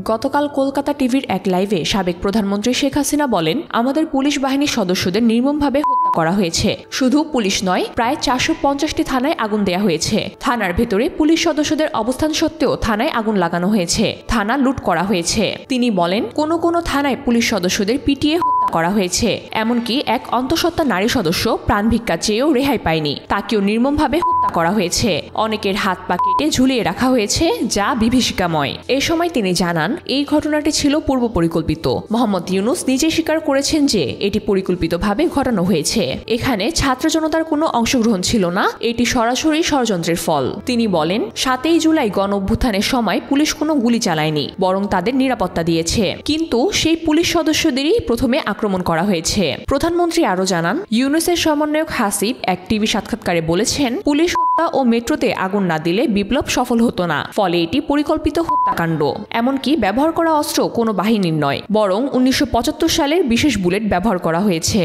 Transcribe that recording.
গতকাল কলকাতা টিভির এক লাইভে সাবেক প্রধানমন্ত্রী শেখ হাসিনা বলেন, আমাদের পুলিশ বাহিনীর সদস্যদের নির্মমভাবে হত্যা করা হয়েছে। শুধু পুলিশ নয়, প্রায় 450টি থানায় আগুন দেয়া হয়েছে। থানার ভেতরে পুলিশ সদস্যদের অবস্থান সত্ত্বেও থানায় আগুন লাগানো হয়েছে। থানা লুট করা হয়েছে। তিনি বলেন, কোনো থানায় পুলিশ সদস্যদের পিটিয়ে হত্যা করা হয়েছে। এমনকি এক অন্তঃসত্ত্বা নারী সদস্য প্রাণ ভিক্ষা চেয়েও রেহাই পায়নি, তাকেও নির্মমভাবে হত্যা করা হয়েছে। অনেকের হাত পা কেটে ঝুলিয়ে রাখা হয়েছে, যা বিভীষিকাময়। এ সময় তিনি জানান, এই ঘটনাটি ছিল পূর্ব পরিকল্পিত। মোহাম্মদ ইউনূস নিজে স্বীকার করেছেন যে এটি পরিকল্পিতভাবে ঘটানো হয়েছে। এখানে ছাত্র জনতার কোনো অংশগ্রহণ ছিল না, এটি সরাসরি ষড়যন্ত্রের ফল। তিনি বলেন, 7ই জুলাই গণ অভ্যুত্থানের সময় পুলিশ কোনো গুলি চালায়নি, বরং তাদের নিরাপত্তা দিয়েছে। কিন্তু সেই পুলিশ সদস্যদেরই প্রথমে আক্রমণ করা হয়েছে। প্রধানমন্ত্রী আরও জানান, ইউনূসের সমন্বয়ক হাসিব এক টিভি সাক্ষাৎকারে বলেছেন, পুলিশ হত্যা ও মেট্রোতে আগুন না দিলে বিপ্লব সফল হতো না। ফলে এটি পরিকল্পিত হত্যাকাণ্ড। এমনকি ব্যবহার করা অস্ত্র কোনো বাহিনীর নয়, বরং 1975 সালের বিশেষ বুলেট ব্যবহার করা হয়েছে।